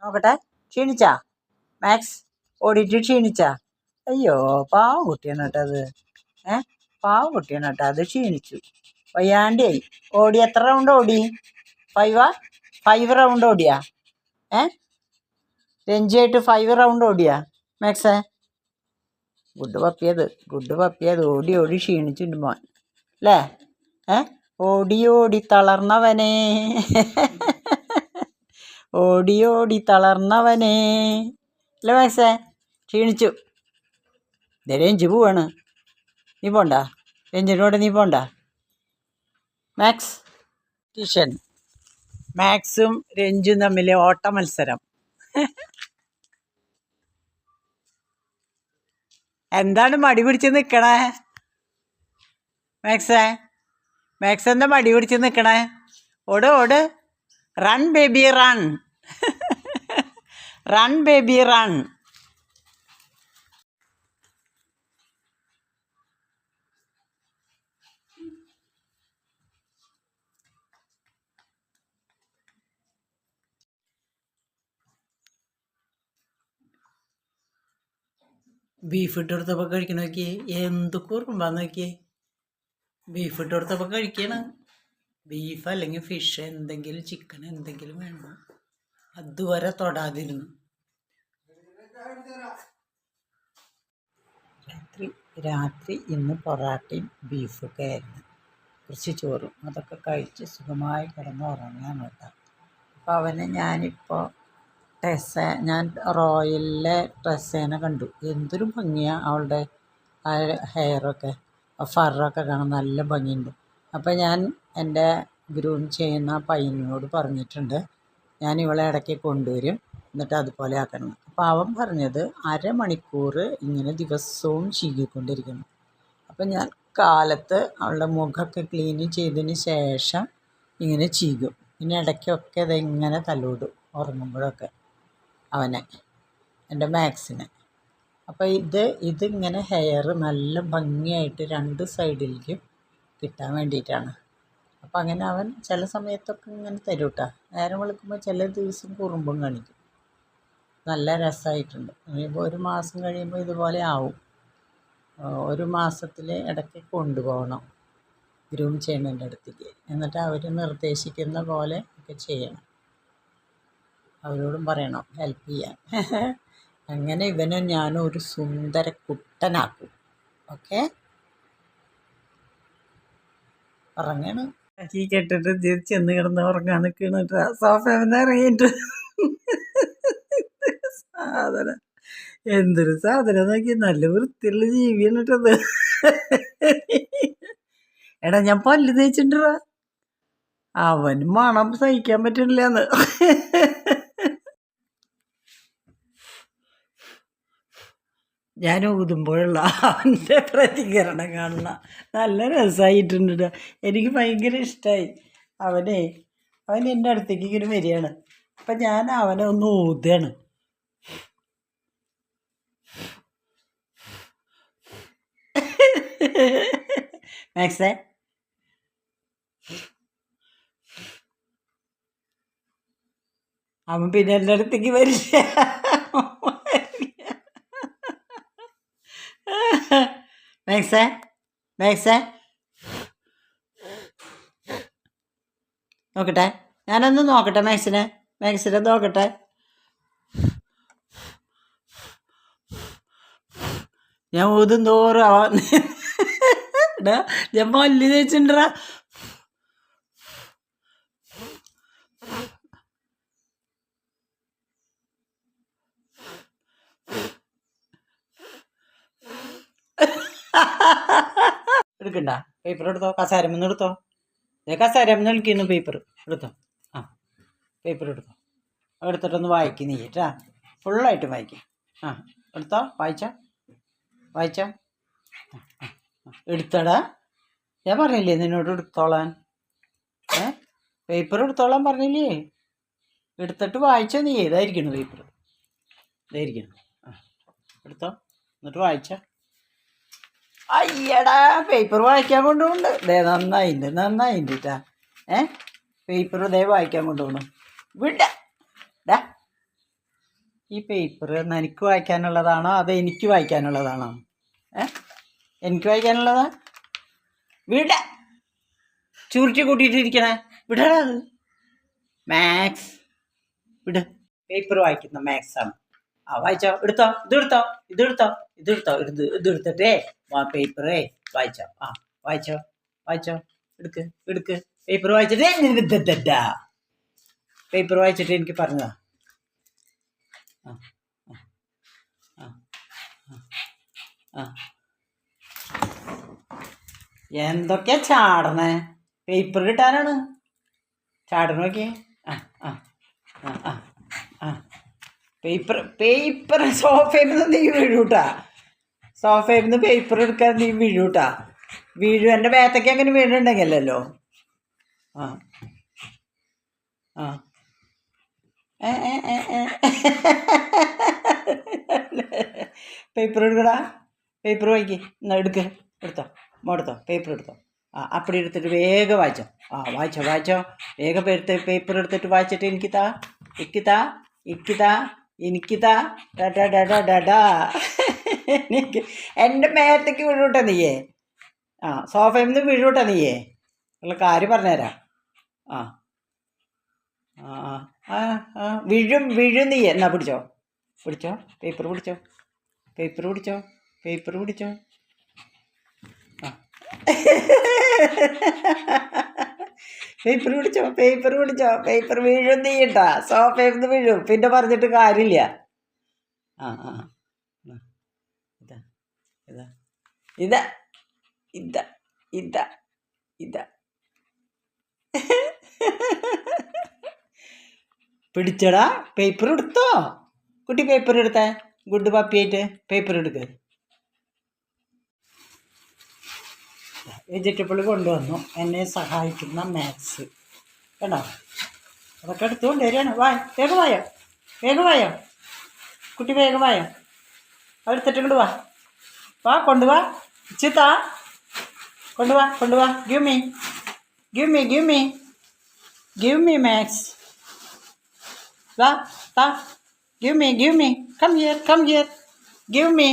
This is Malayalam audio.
നോക്കട്ടെ. ക്ഷീണിച്ചാ മാക്സ്? ഓടിയിട്ട് ക്ഷീണിച്ചാ? അയ്യോ, പാവം കുട്ടിയാണ് കേട്ടോ അത്. പാവം കുട്ടിയാണ് കേട്ടോ അത്. ക്ഷീണിച്ചു, വയ്യാണ്ടിയായി. ഓടി എത്ര റൗണ്ട് ഓടി? 5 റൗണ്ട് ഓടിയാ? രഞ്ജിയായിട്ട് 5 റൗണ്ട് ഓടിയാ മാക്സേ? ഗുഡ് പപ്പിയത്. ഓടി ഓടി ക്ഷീണിച്ചിട്ടുണ്ട് മോൻ അല്ലേ? ഓടി ഓടി തളർന്നവനേ, ഓടി ഓടി തളർന്നവനേ അല്ലേ മാക്സേ? ക്ഷീണിച്ചു. ഇതേ രഞ്ജു പോവാണ്. നീ പോണ്ട? രഞ്ജിനോട് നീ പോണ്ട? Max tuition. മാക്സും രഞ്ജും തമ്മിൽ ഓട്ട മത്സരം. എന്താണ് മടി പിടിച്ച് നിൽക്കണേ മാക്സ് എന്താ മടി പിടിച്ച് നിൽക്കണേ? ഓട്. Run baby run. Run baby run. Beef ഇട്ട് കൊടുത്തപ്പോൾ കഴിക്കണ നോക്കിയേ, എന്ത് കുറുമ്പാന്ന് നോക്കിയേ. ബീഫ് ഇട്ട് കൊടുത്തപ്പോൾ കഴിക്കണം. ബീഫ് അല്ലെങ്കിൽ ഫിഷ് എന്തെങ്കിലും, ചിക്കൻ എന്തെങ്കിലും വേണം. അതുവരെ തൊടാതിരുന്നു. രാത്രി ഇന്ന് പൊറാട്ടയും ബീഫൊക്കെ ആയിരുന്നു. കുറച്ച് ചോറും അതൊക്കെ കഴിച്ച് സുഖമായി കിടന്ന് ഉറങ്ങാൻ കേട്ടോ. അപ്പോൾ അവനെ ഞാനിപ്പോൾ ഞാൻ റോയലിലെ ടെസ്സേനെ കണ്ടു. എന്തൊരു ഭംഗിയാണ് അവളുടെ ആ ഹെയറൊക്കെ, ഫറൊക്കെ കാണാൻ നല്ല ഭംഗിയുണ്ട്. അപ്പോൾ ഞാൻ എൻ്റെ ഗ്രൂം ചെയ്യുന്ന പയ്യനോട് പറഞ്ഞിട്ടുണ്ട്, ഞാൻ ഇവളെ ഇടയ്ക്ക് കൊണ്ടുവരും, എന്നിട്ട് അതുപോലെ ആക്കണം. അപ്പോൾ അവൻ പറഞ്ഞത് 1/2 മണിക്കൂർ ഇങ്ങനെ ദിവസവും ചീകിക്കൊണ്ടിരിക്കണം. അപ്പം ഞാൻ കാലത്ത് അവളുടെ മുഖമൊക്കെ ക്ലീൻ ചെയ്തതിന് ശേഷം ഇങ്ങനെ ചീകും. പിന്നെ ഇടയ്ക്കൊക്കെ ഇതെങ്ങനെ തലോടും ഉറങ്ങുമ്പോഴൊക്കെ അവനെ, എൻ്റെ മാക്സിനെ. അപ്പോൾ ഇതിങ്ങനെ ഹെയർ നല്ല ഭംഗിയായിട്ട് 2 സൈഡിലേക്കും കിട്ടാൻ വേണ്ടിയിട്ടാണ്. അപ്പം അങ്ങനെ അവൻ ചില സമയത്തൊക്കെ ഇങ്ങനെ തരും കേട്ടോ. നേരം വെളുക്കുമ്പോൾ ചില ദിവസം കുറുമ്പും കാണിക്കും. നല്ല രസമായിട്ടുണ്ട്. ഇനിയിപ്പോൾ 1 മാസം കഴിയുമ്പോൾ ഇതുപോലെ ആവും. 1 മാസത്തിൽ ഇടയ്ക്ക് കൊണ്ടുപോകണം ഗ്രൂം ചെയ്യണതിൻ്റെ അടുത്തേക്ക്. എന്നിട്ട് അവർ നിർദ്ദേശിക്കുന്ന പോലെ ഒക്കെ ചെയ്യണം. അവരോടും പറയണം ഹെൽപ്പ് ചെയ്യാൻ. അങ്ങനെ ഇവനെ ഞാനൊരു സുന്ദര കുട്ടനാക്കും. ഓക്കെ, ഉറങ്ങണം. ഈ കെട്ടിട്ട് ചെന്ന് കിടന്ന് ഉറങ്ങാൻ നിൽക്കണിട്ട് സോഫന്ന് ഇറങ്ങിയിട്ട് സാധനം, എന്തൊരു സാധനം നോക്കി. നല്ല വൃത്തിയുള്ള ജീവിയാണ് കേട്ടത്. എടാ ഞാൻ പല്ല് തേച്ചിട്ടുണ്ടാ, അവൻ മണം സഹിക്കാൻ പറ്റണില്ലെന്ന്. ഞാൻ ഊതുമ്പോഴുള്ള അവൻ്റെ പ്രതികരണം കാണണം. നല്ല രസമായിട്ടുണ്ട്. എനിക്ക് ഭയങ്കര ഇഷ്ടമായി. അവൻ എൻ്റെ അടുത്തേക്ക് ഇങ്ങനെ വരികയാണ്. അപ്പം ഞാൻ അവനെ ഒന്ന് ഊതുകയാണ്. മാക്സേ, അവൻ പിന്നെ എൻ്റെ അടുത്തേക്ക് വരില്ല. മാക്സേ നോക്കട്ടെ, ഞാനൊന്ന് നോക്കട്ടെ മാക്സിനെ നോക്കട്ടെ. ഞാൻ ഊതും തോറും അവൻ ഞാൻ പല്ല് തേച്ചിട്ടുണ്ടാ. എടുക്കണ്ട, പേപ്പർ എടുത്തോ, കസാരമെന്ന് എടുത്തോ. കസാരമെന്ന് കളിക്കുന്നു. പേപ്പർ എടുത്തോ. പേപ്പർ എടുത്തോ. എടുത്തിട്ടൊന്ന് വായിക്കും നീ കേട്ടാ, ഫുള്ളായിട്ട് വായിക്കാം. എടുത്തോ, വായിച്ച എടുത്തടാ. ഞാൻ പറഞ്ഞില്ലേ നിന്നോട് എടുത്തോളാൻ? പേപ്പർ എടുത്തോളാൻ പറഞ്ഞില്ലേ? എടുത്തിട്ട് വായിച്ചോ നീ. ഏതായിരിക്കണം പേപ്പർ? ഇതായിരിക്കണം. എടുത്തോ, എന്നിട്ട് വായിച്ച. അയ്യടാ, പേപ്പർ വായിക്കാൻ കൊണ്ടുപോകുന്നുണ്ട്. നന്നായിട്ടുണ്ട് കേട്ടാ. പേപ്പർ വായിക്കാൻ കൊണ്ടുപോകണം. വിടാ ഈ പേപ്പർ നിനക്ക് വായിക്കാനുള്ളതാണോ അതോ എനിക്ക് വായിക്കാനുള്ളതാണോ? എനിക്ക് വായിക്കാനുള്ളതാ? വിട ചുരുട്ടി കൂട്ടിയിട്ടിരിക്കണേ, വിടടാ അത്. മാത്സ് വിട്. പേപ്പർ വായിക്കുന്ന മാത്സ് ആണ്. വായിച്ചോ, എടുത്തോ, ഇതെടുത്തോ, ഇതെടുത്തോ, ഇതെടുത്തോ, ഇതെടുത്തിട്ടേ പേപ്പറേ വായിച്ചോ. വായിച്ചോ, വായിച്ചോ, എടുക്ക്, എടുക്ക്. പേപ്പർ വായിച്ചിട്ട് പേപ്പർ വായിച്ചിട്ട് എനിക്ക് പറഞ്ഞതാ. എന്തൊക്കെയാ ചാടണേ? പേപ്പർ കിട്ടാനാണ് ചാടണ. നോക്കിയേ. പേപ്പർ സോഫയിൽ നിന്ന് നീ വീഴൂട്ടാ. സോഫയിൽ നിന്ന് പേപ്പർ എടുക്കാൻ നീ വീഴൂട്ടാ. വീഴും. എൻ്റെ ബാത്തൊക്കെ അങ്ങനെ വീഴുന്നുണ്ടെങ്കിലല്ലോ. പേപ്പർ എടുക്കടാ. പേപ്പർ വായിക്കേ. എന്നാ എടുക്ക്, എടുത്തോ, എടുത്തോ, പേപ്പർ എടുത്തോ. അപ്പടി എടുത്തിട്ട് വേഗം വായിച്ചോ. വായിച്ചോ, വായിച്ചോ. വേഗം പേപ്പർ എടുത്തിട്ട് വായിച്ചിട്ട് എനിക്കിതാ, ഇക്കിതാ, ഇക്കിതാ, എനിക്കിതാ, ഡാ ഡാ ഡാ ഡാ. എനിക്ക് എൻ്റെ മേത്തേക്ക് വീഴൂട്ടാ നീയേ. സോഫയിൽ നിന്ന് വീഴൂട്ടാ നീയേ. ഉള്ള കാര്യം പറഞ്ഞുതരാം. വീഴും, വീഴും നീയേ. എന്നാ പിടിച്ചോ, പിടിച്ചോ, പേപ്പർ പിടിച്ചോ, പേപ്പർ പിടിച്ചോ, പേപ്പർ പിടിച്ചോ. പേപ്പർ പിടിച്ചോ, പേപ്പർ പിടിച്ചോ. പേപ്പർ വീഴും നീട്ടാ. സോഫയിൽ നിന്ന് വീഴും. പിന്നെ പറഞ്ഞിട്ട് കാര്യമില്ല. ഇതാ, ഇതാ, ഇതാ, ഇതാ, ഇതാ, ഇതാ. പിടിച്ചടാ. പേപ്പർ എടുത്തോ കുട്ടി. പേപ്പർ എടുത്തേ. ഗുഡ് പപ്പിയായിട്ട് പേപ്പർ എടുക്ക്. വെജിറ്റബിൾ കൊണ്ടുവന്നു എന്നെ സഹായിക്കുന്ന മാത്സ് കേട്ടോ. അതൊക്കെ എടുത്തുകൊണ്ട് വരികയാണ്. വേഗം വായോ, വേഗം വായോ കുട്ടി, വേഗം വായോ. അതെടുത്തിട്ട് ഇങ്ങോട്ട് വാ, കൊണ്ടുവാ. ചിത്താ, കൊണ്ടുവാ, കൊണ്ടുവാ. Give me, give me, give me, give me maths. വാ, give me, come here, give me.